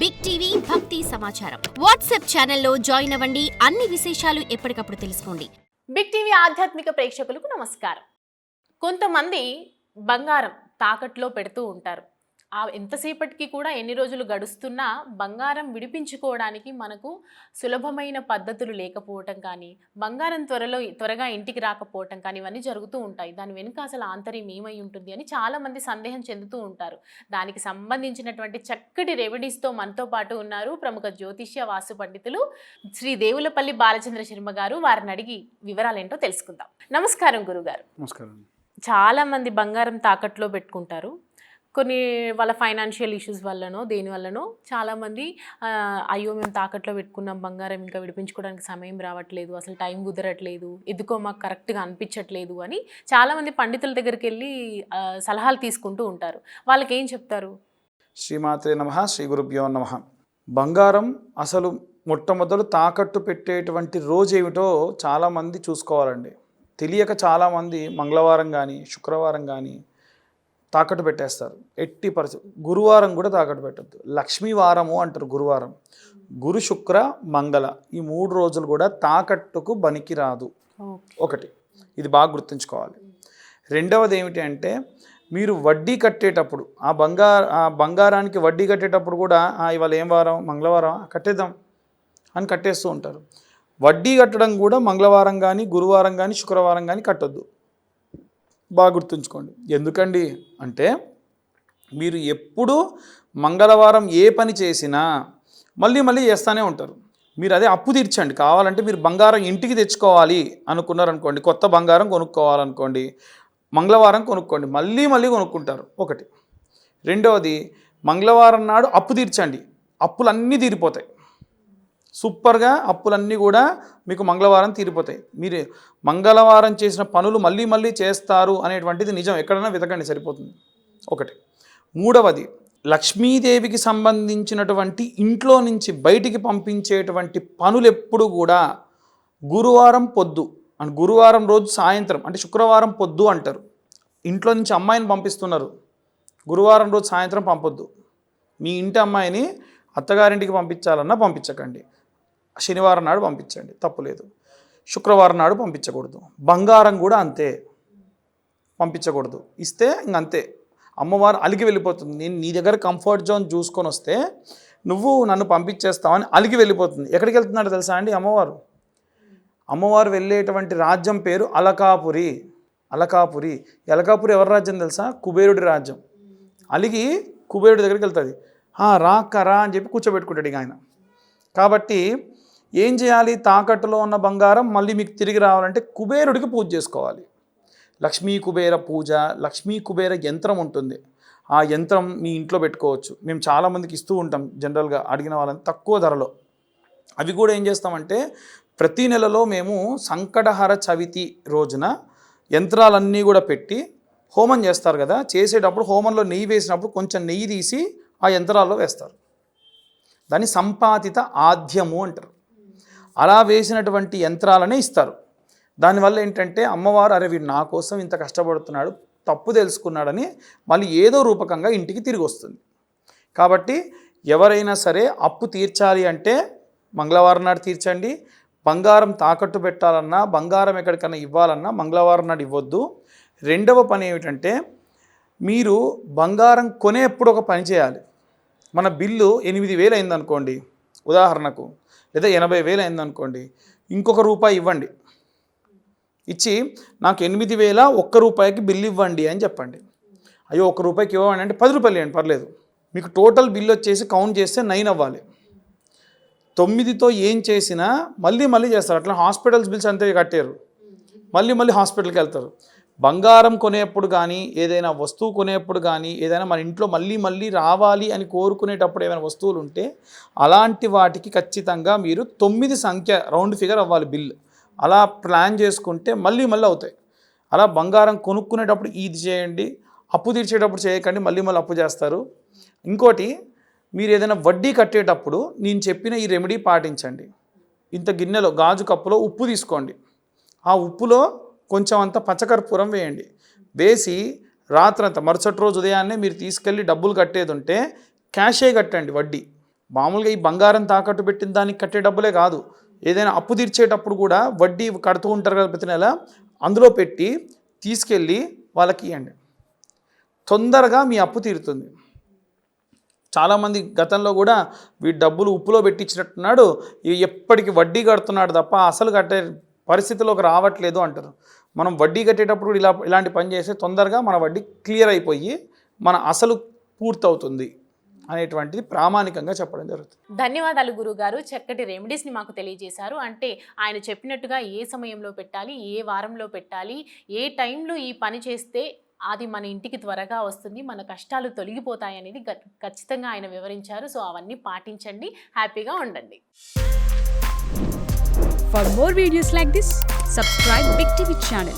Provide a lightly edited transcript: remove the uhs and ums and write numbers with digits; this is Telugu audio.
బిగ్ టీవీ భక్తి సమాచారం వాట్సాప్ ఛానల్లో జాయిన్ అవ్వండి. అన్ని విశేషాలు ఎప్పటికప్పుడు తెలుసుకోండి. బిగ్ టీవీ ఆధ్యాత్మిక ప్రేక్షకులకు నమస్కారం. కొంతమంది బంగారం తాకట్లో పెడుతూ ఉంటారు. ఎంతసేపటికి కూడా ఎన్ని రోజులు గడుస్తున్నా బంగారం విడిపించుకోవడానికి మనకు సులభమైన పద్ధతులు లేకపోవటం కానీ, బంగారం త్వరగా ఇంటికి రాకపోవటం కానీ ఇవన్నీ జరుగుతూ ఉంటాయి. దాని వెనుక అసలు ఆంతర్యం ఏమై ఉంటుంది అని చాలామంది సందేహం చెందుతూ ఉంటారు. దానికి సంబంధించినటువంటి చక్కటి రెమెడీస్తో మనతో పాటు ఉన్నారు ప్రముఖ జ్యోతిష్య వాస్తు పండితులు శ్రీ దేవులపల్లి బాలచంద్ర శర్మ గారు. వారిని అడిగి వివరాలేంటో తెలుసుకుందాం. నమస్కారం గురుగారు. నమస్కారం. చాలామంది బంగారం తాకట్లో పెట్టుకుంటారు. కొన్ని వాళ్ళ ఫైనాన్షియల్ ఇష్యూస్ వల్లనో దేని వల్లనో చాలామంది అయ్యో మేము తాకట్లో పెట్టుకున్నాం, బంగారం ఇంకా విడిపించుకోవడానికి సమయం రావట్లేదు, అసలు టైం కుదరట్లేదు, ఎందుకో మాకు కరెక్ట్గా అనిపించట్లేదు అని చాలామంది పండితుల దగ్గరికి వెళ్ళి సలహాలు తీసుకుంటూ ఉంటారు. వాళ్ళకి ఏం చెప్తారు? శ్రీమాత్రే నమః, శ్రీ గురుభ్యో నమః. బంగారం అసలు మొట్టమొదలు తాకట్టు పెట్టేటువంటి రోజు ఏమిటో చాలామంది చూసుకోవాలండి. తెలియక చాలామంది మంగళవారం కానీ శుక్రవారం కానీ తాకట్టు పెట్టేస్తారు. ఎట్టి పరిస్థితి గురువారం కూడా తాకట్టు పెట్టద్దు. లక్ష్మీ వారము అంటారు గురువారం. గురు శుక్ర మంగళ ఈ 3 రోజులు కూడా తాకట్టుకు బనికి రాదు. ఒకటి ఇది బాగా గుర్తుంచుకోవాలి. రెండవది ఏమిటి అంటే మీరు వడ్డీ కట్టేటప్పుడు ఆ బంగారానికి వడ్డీ కట్టేటప్పుడు కూడా ఇవాళ ఏం వారం, మంగళవారం కట్టేద్దాం అని కట్టేస్తూ ఉంటారు. వడ్డీ కట్టడం కూడా మంగళవారం కానీ గురువారం కానీ శుక్రవారం కానీ కట్టొద్దు. బాగా గుర్తుంచుకోండి. ఎందుకండి అంటే మీరు ఎప్పుడు మంగళవారం ఏ పని చేసినా మళ్ళీ చేస్తూనే ఉంటారు. మీరు అదే అప్పు తీర్చండి. కావాలంటే మీరు బంగారం ఇంటికి తెచ్చుకోవాలి అనుకున్నారనుకోండి, కొత్త బంగారం కొనుక్కోవాలనుకోండి, మంగళవారం కొనుక్కోండి, మళ్ళీ కొనుక్కుంటారు. ఒకటి. రెండవది మంగళవారం నాడు అప్పు తీర్చండి, అప్పులన్నీ తీరిపోతాయి. సూపర్గా అప్పులన్నీ కూడా మీకు మంగళవారం తీరిపోతాయి. మీరు మంగళవారం చేసిన పనులు మళ్ళీ చేస్తారు అనేటువంటిది నిజం. ఎక్కడైనా వెతకండి, సరిపోతుంది. ఒకటి. మూడవది లక్ష్మీదేవికి సంబంధించినటువంటి ఇంట్లో నుంచి బయటికి పంపించేటువంటి పనులు ఎప్పుడు కూడా గురువారం పొద్దు అండ్ గురువారం రోజు సాయంత్రం అంటే శుక్రవారం పొద్దు అంటారు. ఇంట్లో నుంచి అమ్మాయిని పంపిస్తున్నారు, గురువారం రోజు సాయంత్రం పంపొద్దు. మీ ఇంటి అమ్మాయిని అత్తగారింటికి పంపించాలన్నా పంపించకండి. శనివారం నాడు పంపించండి, తప్పులేదు. శుక్రవారం నాడు పంపించకూడదు. బంగారం కూడా అంతే, పంపించకూడదు. ఇస్తే ఇంకంతే, అమ్మవారు అలిగి వెళ్ళిపోతుంది. నేను నీ దగ్గర కంఫర్ట్ జోన్ చూసుకొని వస్తే నువ్వు నన్ను పంపించేస్తావని అలిగి వెళ్ళిపోతుంది. ఎక్కడికి వెళ్తున్నాడో తెలుసా అండి? అమ్మవారు వెళ్ళేటువంటి రాజ్యం పేరు అలకాపురి. అలకాపురి ఎవరి రాజ్యం తెలుసా? కుబేరుడి రాజ్యం. అలిగి కుబేరుడి దగ్గరికి వెళ్తుంది. రా అని చెప్పి కూర్చోబెట్టుకుంటాడు ఇక ఆయన. కాబట్టి ఏం చేయాలి? తాకట్టులో ఉన్న బంగారం మళ్ళీ మీకు తిరిగి రావాలంటే కుబేరుడికి పూజ చేసుకోవాలి. లక్ష్మీ కుబేర పూజ, లక్ష్మీ కుబేర యంత్రం ఉంటుంది. ఆ యంత్రం మీ ఇంట్లో పెట్టుకోవచ్చు. మేము చాలామందికి ఇస్తూ ఉంటాం జనరల్గా అడిగిన వాళ్ళని తక్కువ ధరలో. అవి కూడా ఏం చేస్తామంటే ప్రతి నెలలో మేము సంకటహర చవితి రోజున యంత్రాలన్నీ కూడా పెట్టి హోమం చేస్తారు కదా, చేసేటప్పుడు హోమంలో నెయ్యి వేసినప్పుడు కొంచెం నెయ్యి తీసి ఆ యంత్రాల్లో వేస్తారు. దాన్ని సంపాదిత ఆద్యము అంటారు. అలా వేసినటువంటి యంత్రాలనే ఇస్తారు. దానివల్ల ఏంటంటే అమ్మవారు అరే వీడు నా కోసం ఇంత కష్టపడుతున్నాడు, తప్పు తెలుసుకున్నాడని మళ్ళీ ఏదో రూపకంగా ఇంటికి తిరిగి వస్తుంది. కాబట్టి ఎవరైనా సరే అప్పు తీర్చాలి అంటే మంగళవారం నాడు తీర్చండి. బంగారం తాకట్టు పెట్టాలన్నా, బంగారం ఎక్కడికన్నా ఇవ్వాలన్నా మంగళవారం నాడు ఇవ్వద్దు. రెండవ పని ఏమిటంటే మీరు బంగారం కొనేప్పుడు ఒక పని చేయాలి. మన బిల్లు 8,000 అయిందనుకోండి ఉదాహరణకు, లేదా 80,000 అయిందనుకోండి, ఇంకొక రూపాయి ఇవ్వండి. ఇచ్చి నాకు 8,000 ₹1 బిల్లు ఇవ్వండి అని చెప్పండి. అయ్యో ₹1 ఇవ్వండి అంటే 10 రూపాయలు ఇవ్వండి, పర్లేదు. మీకు టోటల్ బిల్లు వచ్చేసి కౌంట్ చేస్తే 9 అవ్వాలి. 9తో ఏం చేసినా మళ్ళీ చేస్తారు. అట్లా హాస్పిటల్స్ బిల్స్ అంతే కట్టారు, మళ్ళీ హాస్పిటల్కి వెళ్తారు. బంగారం కొనేప్పుడు కానీ, ఏదైనా వస్తువు కొనేప్పుడు కానీ, ఏదైనా మన ఇంట్లో మళ్ళీ రావాలి అని కోరుకునేటప్పుడు ఏమైనా వస్తువులు ఉంటే అలాంటి వాటికి ఖచ్చితంగా మీరు 9 సంఖ్య రౌండ్ ఫిగర్ అవ్వాలి బిల్. అలా ప్లాన్ చేసుకుంటే మళ్ళీ అవుతాయి. అలా బంగారం కొనుక్కునేటప్పుడు ఇది చేయండి, అప్పు తీర్చేటప్పుడు చేయకండి, మళ్ళీ అప్పు చేస్తారు. ఇంకోటి, మీరు ఏదైనా వడ్డీ కట్టేటప్పుడు నేను చెప్పిన ఈ రెమెడీ పాటించండి. ఇంత గిన్నెలో గాజు కప్పులో ఉప్పు తీసుకోండి. ఆ ఉప్పులో కొంచెం అంత పచ్చకర్పూరం వేయండి. వేసి రాత్రంతా మరుసటి రోజు ఉదయాన్నే మీరు తీసుకెళ్ళి డబ్బులు కట్టేది ఉంటే క్యాషే కట్టండి వడ్డీ. మామూలుగా ఈ బంగారం తాకట్టు పెట్టిన దానికి కట్టే డబ్బులే కాదు, ఏదైనా అప్పు తీర్చేటప్పుడు కూడా వడ్డీ కడుతూ ఉంటారు కదా ప్రతి నెల, అందులో పెట్టి తీసుకెళ్ళి వాళ్ళకి ఇవ్వండి. తొందరగా మీ అప్పు తీరుతుంది. చాలామంది గతంలో కూడా వీడి డబ్బులు ఉప్పులో పెట్టించినట్టున్నాడు, ఎప్పటికీ వడ్డీ కడుతున్నాడు తప్ప అసలు కట్టే పరిస్థితిలోకి రావట్లేదు అంటారు. మనం వడ్డీ కట్టేటప్పుడు కూడా ఇలాంటి పని చేస్తే తొందరగా మన వడ్డీ క్లియర్ అయిపోయి మన అసలు పూర్తవుతుంది అనేటువంటిది ప్రామాణికంగా చెప్పడం జరుగుతుంది. ధన్యవాదాలు గురుగారు, చక్కటి రెమెడీస్ని మాకు తెలియజేశారు. అంటే ఆయన చెప్పినట్టుగా ఏ సమయంలో పెట్టాలి, ఏ వారంలో పెట్టాలి, ఏ టైంలో ఈ పని చేస్తే అది మన ఇంటికి త్వరగా వస్తుంది, మన కష్టాలు తొలగిపోతాయి అనేది ఖచ్చితంగా ఆయన వివరించారు. సో అవన్నీ పాటించండి, హ్యాపీగా ఉండండి. For more videos like this, subscribe Big TV channel.